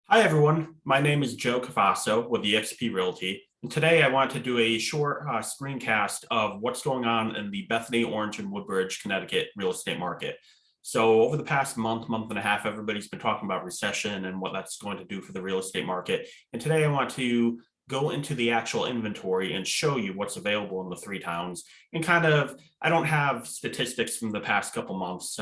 Hi, everyone. My name is Joe Cafasso with eXp Realty. And today I want to do a short screencast of what's going on in the Bethany, Orange, and Woodbridge, Connecticut real estate market. So over the past month and a half, everybody's been talking about recession and what that's going to do for the real estate market. And today I want to go into the actual inventory and show you what's available in the three towns. And I don't have statistics from the past couple months.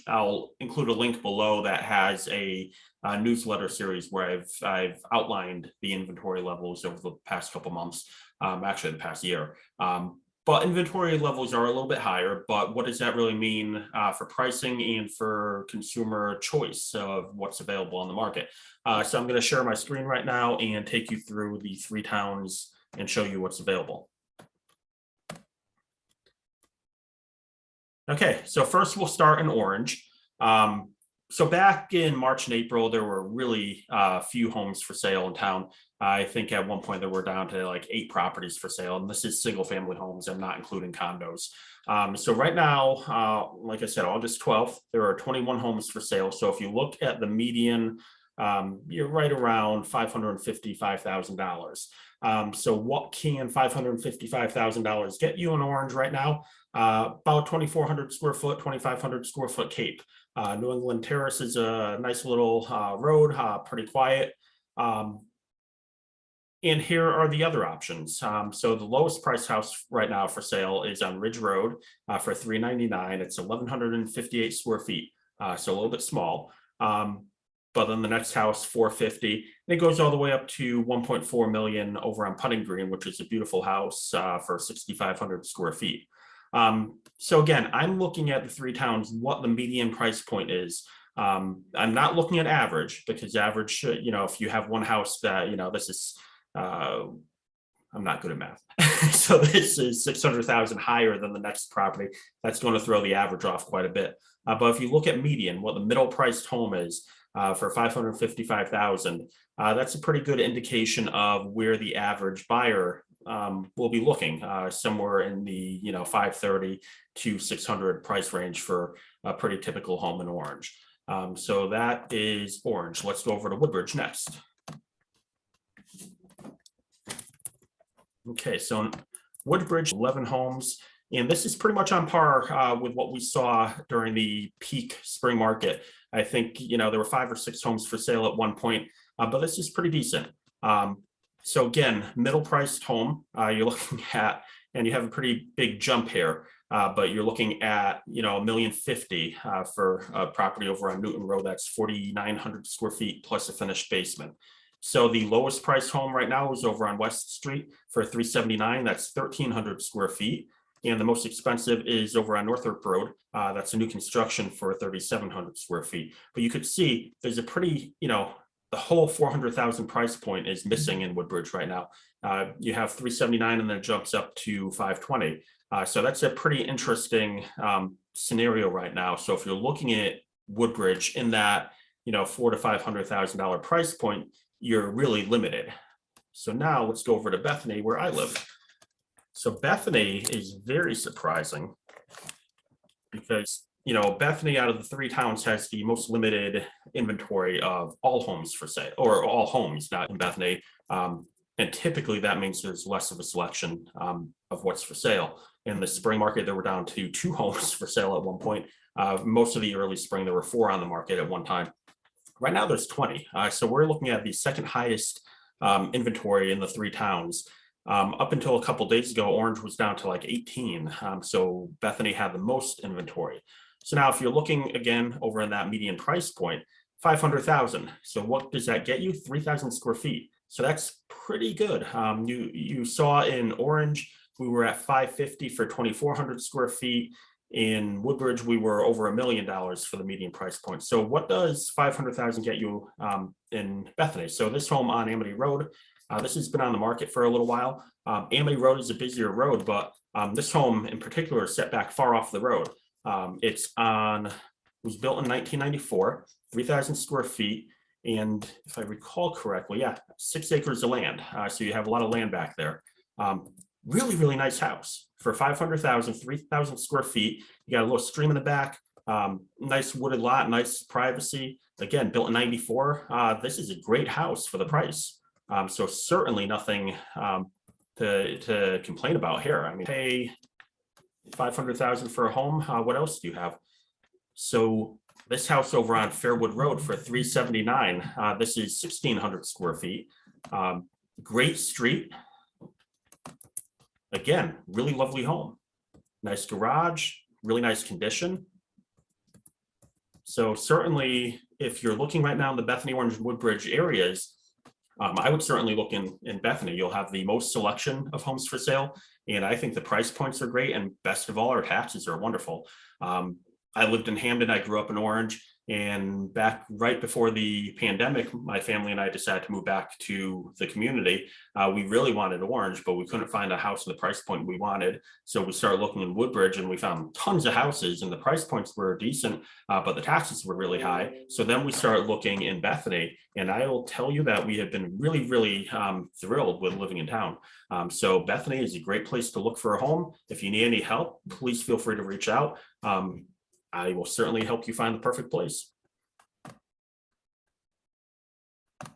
I'll include a link below that has a newsletter series where I've outlined the inventory levels over the past couple months, actually the past year. But inventory levels are a little bit higher, but what does that really mean for pricing and for consumer choice of what's available on the market? So I'm going to share my screen right now and take you through the three towns and show you what's available. Okay, so first we'll start in Orange. So back in March and April, there were really few homes for sale in town. I think at one point there were down to like 8 properties for sale, and this is single family homes. I'm not including condos. So right now, like I said, August 12th, there are 21 homes for sale. So if you look at the median, you're right around $555,000. So what can $555,000 get you in Orange right now? About 2,400 square foot, 2,500 square foot Cape. New England Terrace is a nice little road, pretty quiet. And here are the other options. So the lowest price house right now for sale is on Ridge Road for $399. It's 1,158 square feet, so a little bit small. But then the next house, $450, and it goes all the way up to $1.4 million over on Putting Green, which is a beautiful house for 6,500 square feet. So again, I'm looking at the three towns, what the median price point is. I'm not looking at average, because average, if you have one house that, this is, I'm not good at math. So this is 600,000 higher than the next property. That's going to throw the average off quite a bit. But if you look at median, what the middle priced home is for 555,000, that's a pretty good indication of where the average buyer will be looking, somewhere in the 530 to 600 price range for a pretty typical home in Orange. So that is Orange. Let's go over to Woodbridge next. Okay, so Woodbridge, 11 homes, and this is pretty much on par with what we saw during the peak spring market. I think, there were 5 or 6 homes for sale at one point, but this is pretty decent. So again, middle priced home, you're looking at, and you have a pretty big jump here, but you're looking at, $1,050,000 for a property over on Newton Road. That's 4,900 square feet plus a finished basement. So the lowest priced home right now is over on West Street for $379. That's 1,300 square feet. And the most expensive is over on Northrop Road. That's a new construction for 3,700 square feet. But you could see there's a pretty, the whole 400,000 price point is missing in Woodbridge right now. You have 379 and then it jumps up to 520. So that's a pretty interesting scenario right now. So if you're looking at Woodbridge in that, $400,000 to $500,000 price point, you're really limited. So now let's go over to Bethany, where I live. So Bethany is very surprising because, Bethany out of the three towns has the most limited inventory of all homes for sale, or all homes, not in Bethany. And typically that means there's less of a selection of what's for sale. In the spring market, there were down to 2 homes for sale at one point. Most of the early spring, there were 4 on the market at one time. Right now there's 20. So we're looking at the second highest inventory in the three towns. Up until a couple days ago, Orange was down to like 18. So Bethany had the most inventory. So now if you're looking again over in that median price point, 500,000. So what does that get you? 3,000 square feet. So that's pretty good. You saw in Orange, we were at 550 for 2,400 square feet. In Woodbridge, we were over $1 million for the median price point. So what does 500,000 get you in Bethany? So this home on Amity Road, this has been on the market for a little while. Amity Road is a busier road, but this home in particular is set back far off the road. It was built in 1994, 3,000 square feet. And if I recall correctly, 6 acres of land. So you have a lot of land back there. Really, really nice house for 500,000, 3,000 square feet. You got a little stream in the back, Nice wooded lot, nice privacy. Again, built in '94. This is a great house for the price. So certainly nothing to complain about here. I mean, pay 500,000 for a home. What else do you have? So this house over on Fairwood Road for 379. This is 1,600 square feet. Great street. Again, really lovely home. Nice garage, really nice condition. So certainly, if you're looking right now in the Bethany, Orange, and Woodbridge areas, I would certainly look in Bethany. You'll have the most selection of homes for sale, and I think the price points are great, and best of all, our taxes are wonderful. I lived in Hamden. I grew up in Orange, and back right before the pandemic, my family and I decided to move back to the community. We really wanted Orange, but we couldn't find a house in the price point we wanted. So we started looking in Woodbridge, and we found tons of houses, and the price points were decent, but the taxes were really high. So then we started looking in Bethany, and I will tell you that we have been really, really thrilled with living in town. So Bethany is a great place to look for a home. If you need any help, please feel free to reach out. I will certainly help you find the perfect place.